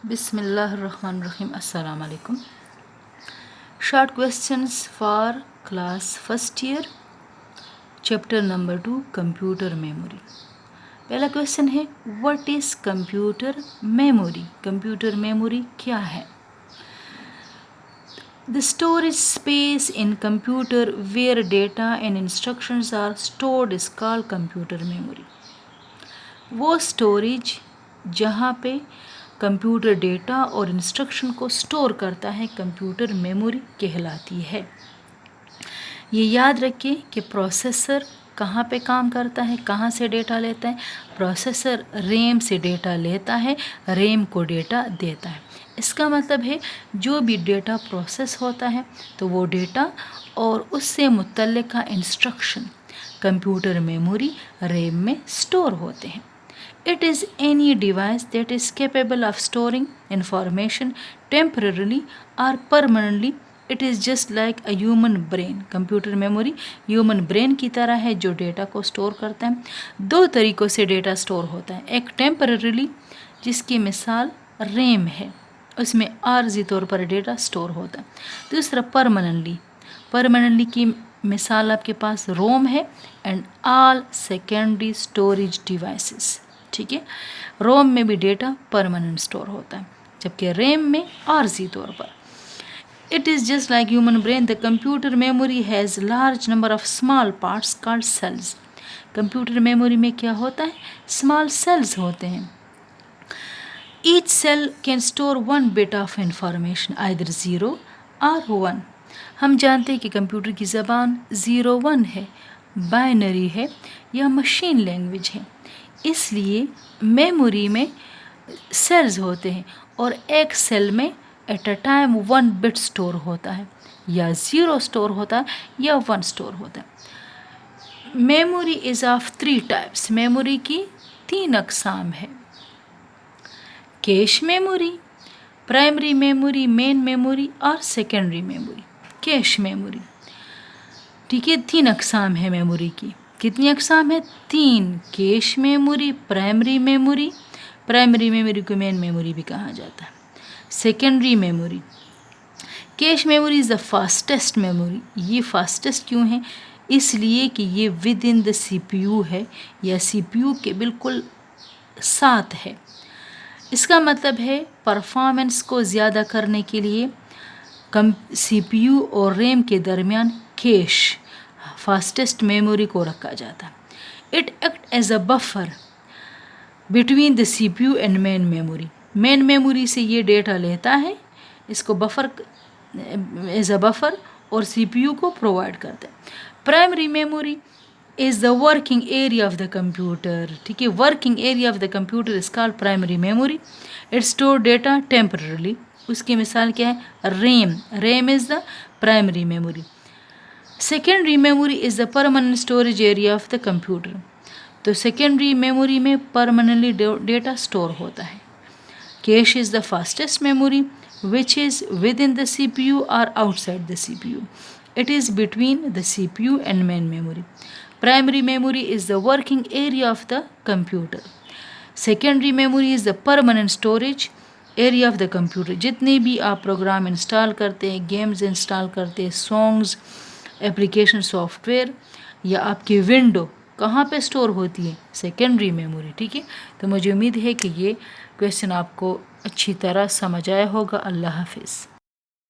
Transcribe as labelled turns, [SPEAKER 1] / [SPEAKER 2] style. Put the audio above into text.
[SPEAKER 1] بسم اللہ الرحمن الرحیم. السلام علیکم. Short questions for class first year, chapter number 2, computer memory. پہلا question ہے what is computer memory. computer memory کیا ہے؟ The storage space in computer where data and instructions are stored is called computer memory. وہ storage جہاں پہ computer data اور instruction کو store کرتا ہے کمپیوٹر میموری کہلاتی ہے. یہ یاد رکھیں کہ پروسیسر کہاں پہ کام کرتا ہے، کہاں سے ڈیٹا لیتا ہے. پروسیسر ریم سے ڈیٹا لیتا ہے، ریم کو ڈیٹا دیتا ہے. اس کا مطلب ہے جو بھی ڈیٹا پروسیس ہوتا ہے تو وہ ڈیٹا اور اس سے متعلقہ انسٹرکشن کمپیوٹر میموری ریم میں سٹور ہوتے ہیں. It is any device that is capable of storing information temporarily or permanently. It is just like a human brain. Computer memory human brain کی طرح ہے جو ڈیٹا کو سٹور کرتا ہے. دو طریقوں سے ڈیٹا سٹور ہوتا ہے. ایک temporarily جس کی مثال ریم ہے، اس میں عارضی طور پر ڈیٹا سٹور ہوتا ہے. دوسرا permanently کی مثال آپ کے پاس روم ہے and all secondary storage devices. ٹھیک ہے، روم میں بھی ڈیٹا پرماننٹ سٹور ہوتا ہے جبکہ ریم میں عارضی طور پر. It is just like human brain. The computer memory has large number of small parts called cells. Computer memory میں کیا ہوتا ہے؟ small cells ہوتے ہیں. Each cell can store one bit of information, either 0 or 1. ہم جانتے ہیں کہ کمپیوٹر کی زبان 0-1 ہے، بائنری ہے یا مشین لینگویج ہے. اس لیے میموری میں سیلز ہوتے ہیں اور ایک سیل میں at a time 1 bit store ہوتا ہے، یا 0 سٹور ہوتا ہے یا 1 سٹور ہوتا ہے. Memory is of 3 types. Memory کی 3 اقسام ہے: cache memory, primary memory, main memory اور سیکنڈری میموری. کیش میموری، ٹھیک ہے، 3 اقسام ہے میموری کی. کتنی اقسام ہے؟ 3. کیش میموری، پرائمری میموری کو مین میموری بھی کہا جاتا ہے. Secondary memory. Cache memory is the fastest memory. یہ فاسٹسٹ کیوں ہے؟ اس لیے کہ یہ with in the C P you ہے یا سی پی یو کے بالکل ساتھ ہے. اس کا مطلب ہے پرفارمنس کو زیادہ کرنے کے لیے سی پی یو اور ریم کے درمیان کیش فاسٹسٹ میموری کو رکھا جاتا ہے. It acts as a buffer between the C P U and main memory. Main memory سے یہ ڈیٹا لیتا ہے، اس کو بفر ایز اے بفر اور سی پی یو کو پرووائڈ کرتا ہے. Primary memory is the working area of the computer. ٹھیک ہے، working area of the computer is called primary memory. It store data temporarily. اس کی مثال کیا ہے؟ RAM is the primary memory. Secondary memory is the permanent storage area of the computer. تو secondary memory میں permanently data store ہوتا ہے. Cache is the fastest memory which is within the CPU or outside the CPU. It is between the CPU and main memory. Primary memory is the working area of the computer. Secondary memory is the permanent storage area of the computer. جتنے بھی آپ programme install کرتے ہیں، games install کرتے ہیں، songs, application soft where یا آپ کی ونڈو کہاں پہ سٹور ہوتی ہے؟ Secondary memory. ٹھیک ہے، تو مجھے امید ہے کہ یہ کویسچن آپ کو اچھی طرح سمجھ آیا ہوگا. اللہ حافظ.